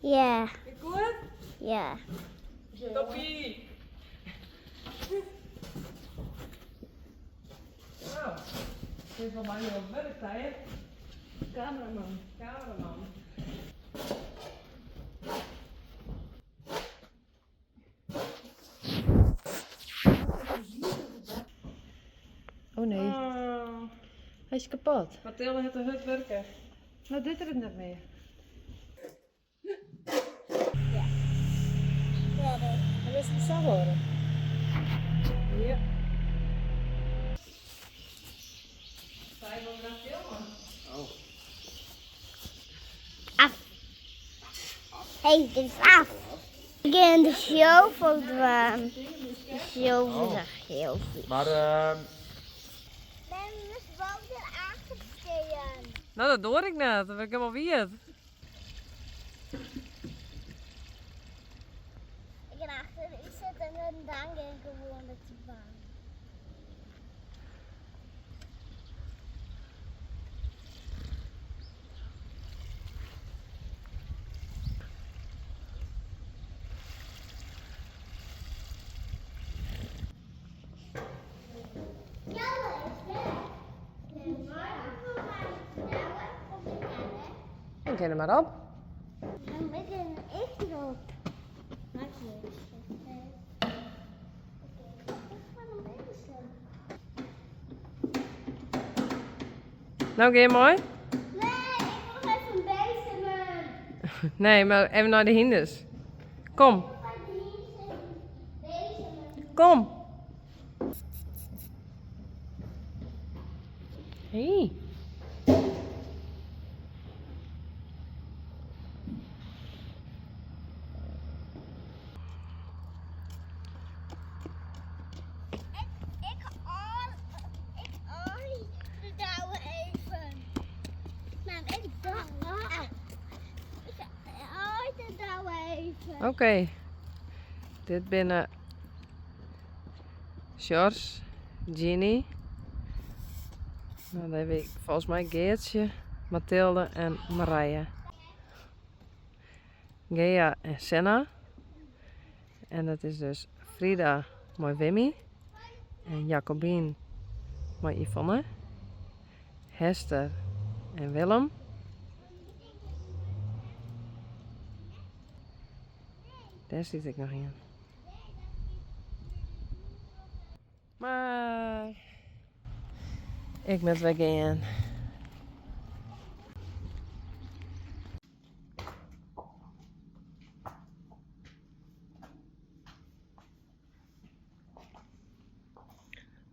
Ja. Is goed? Ja. Toppie! Nou, dit is wel maar heel werk, hè? Cameraman. Cameraman. Oh nee, Oh, hij is kapot. Mathilde heeft de hut werken. Nou doet er het niet meer. Verder. Dat is het zo horen. Ja. Sta je wel graag filmen? Af. Hey, dit is af. Ik ga in de show verdwaan. De show is echt heel veel. Maar Ben dus wel weer aangestegen. Nou, dat hoor ik net. Dat weet ik helemaal wie het. Ik ga achter iets zitten en dan ga ik gewoon dat die baan. Ik ken hem maar op. Dan ben ik erop. Maak je eens. Nou, ga je mooi? Nee, ik wil even bezemen. Nee, maar even naar de hinders. Kom, Ik wil even bezemen. kom. Hey. Ik douwen even. Nou, ik douwen. Ik douwen even. Oké. Dit binnen Sjors, Ginny. Nou, dan heb ik volgens mij Geertje, Mathilde en Marije. Gea en Senna. En dat is dus Frida met Wimmy. En Jacobien met Yvonne. Hester en Willem. Daar zit ik nog in. Maar ik met weg in.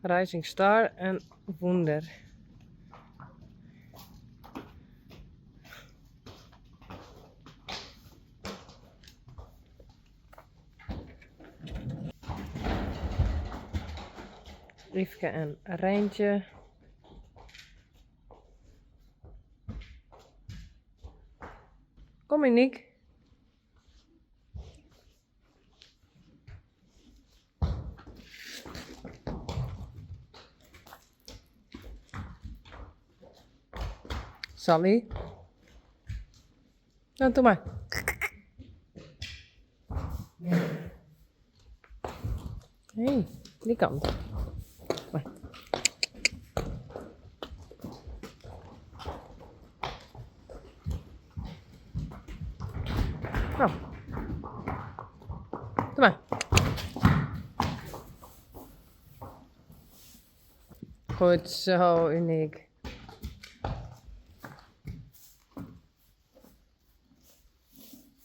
Rising Star en Wunder. Liefke en Rijntje. Kom Monique. Sally. Nou, doe maar. Hey, die kant. Maar. Nou. Doe maar. Goed zo, uniek.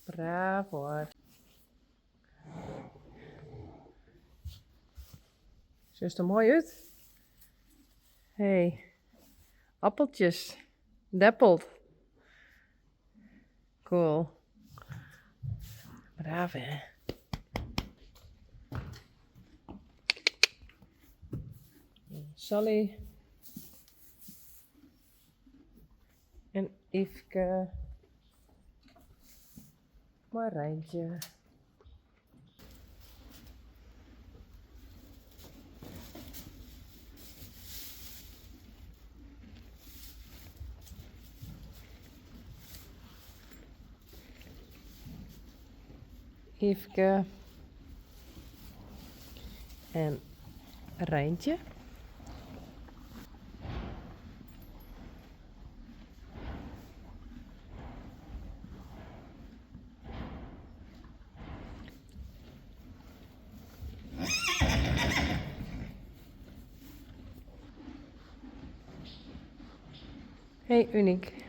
Bravo hoor. Ziet er mooi uit? Hey, appeltjes. Deppeld. Cool. Braaf hè. Sally. En Yveske. Marijntje. Yveske en Rijntje. Hey, Uniek.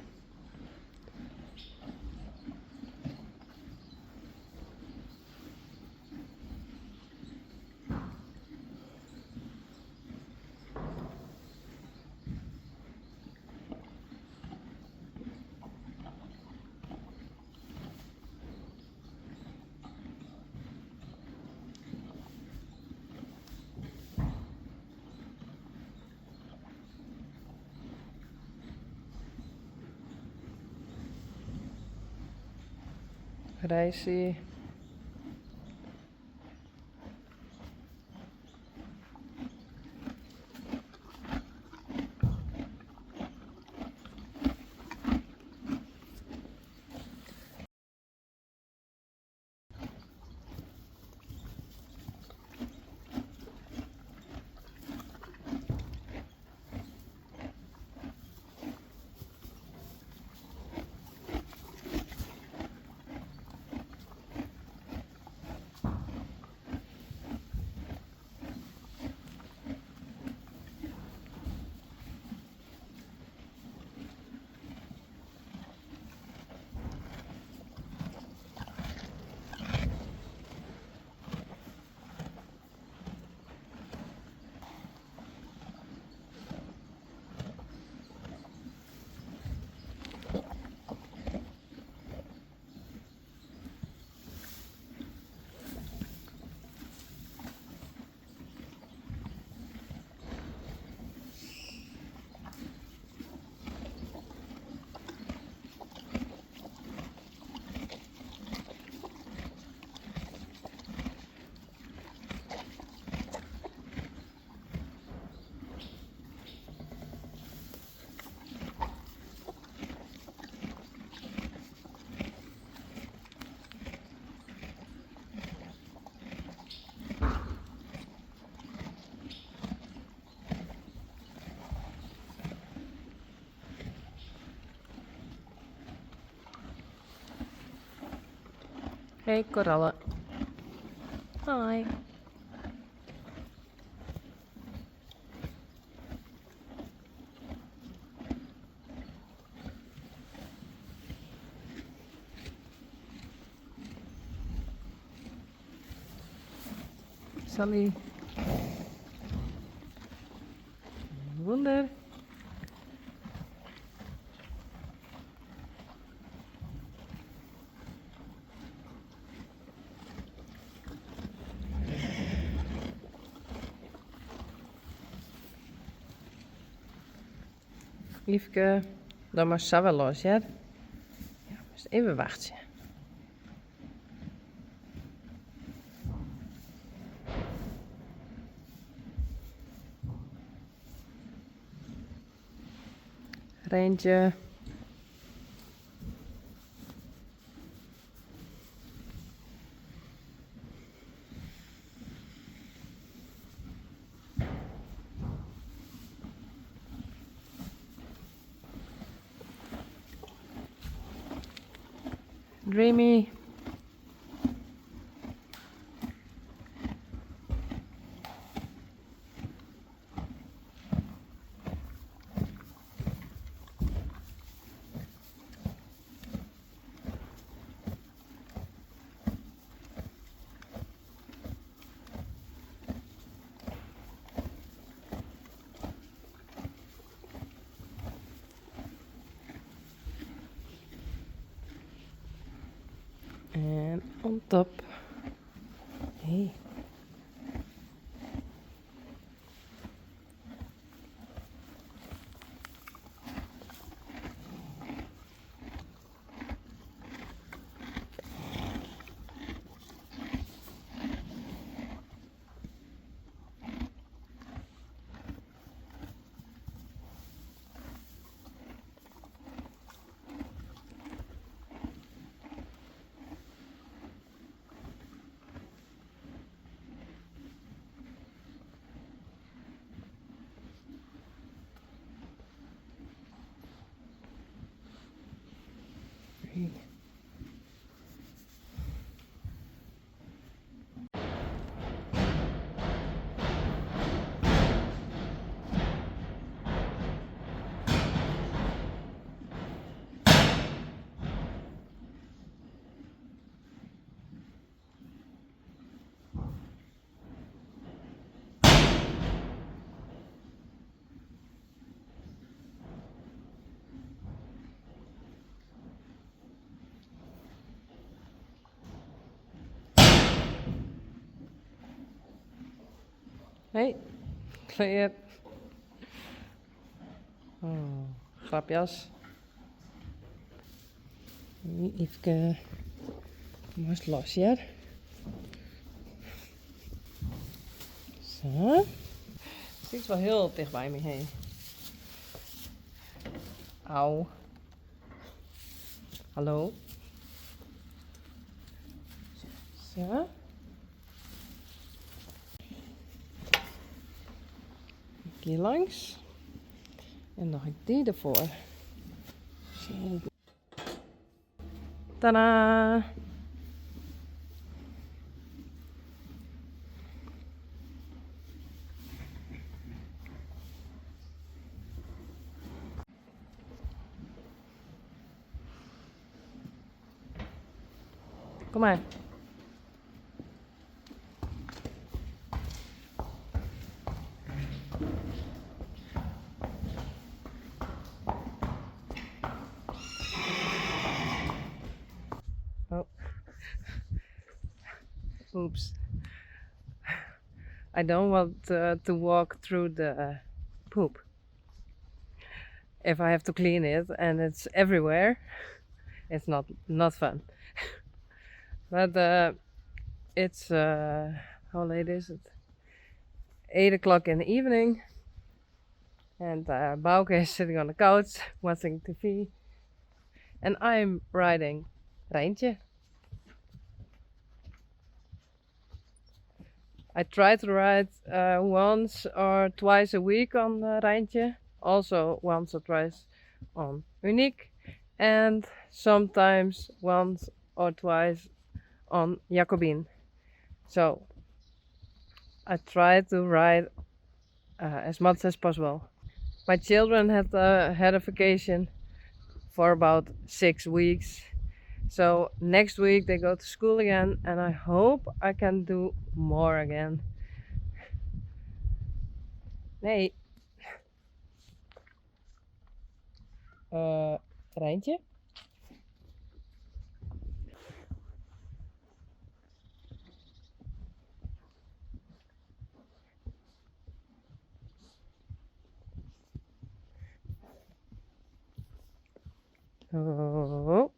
Rijsie. Hey, Coralle. Hi. Sally. Wunder. Yveske, dan maar zo wel los, ja? Ja, dus even wachten. Rijntje. Dreamy. En on top. Hey. Hey, kleer. Oh, grapjas. Even kom eens los hier. Zo. Het zit wel heel dicht bij me heen. Auw. Hallo. Zo. Hier langs. En nog die ervoor. Zo. Tadaa! Kom maar. Oh. Oops. I don't want to walk through the poop. If I have to clean it and it's everywhere, it's not fun. But it's how late is it? 8 o'clock in the evening, and Bauke is sitting on the couch watching TV, and I'm riding Rijntje. I try to ride once or twice a week on Rijntje, also once or twice on Unique, and sometimes once or twice on Jacobin. So I try to ride as much as possible. My children had a vacation for about 6 weeks. So next week they go to school again, and I hope I can do more again. Nee. Rijntje? Oh.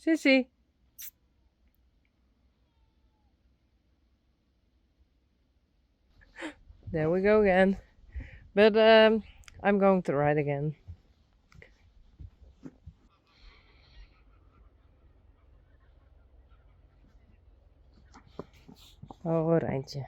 Sissy. There we go again. But I'm going to ride again. Oh, Rijntje.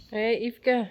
Hey Yveske.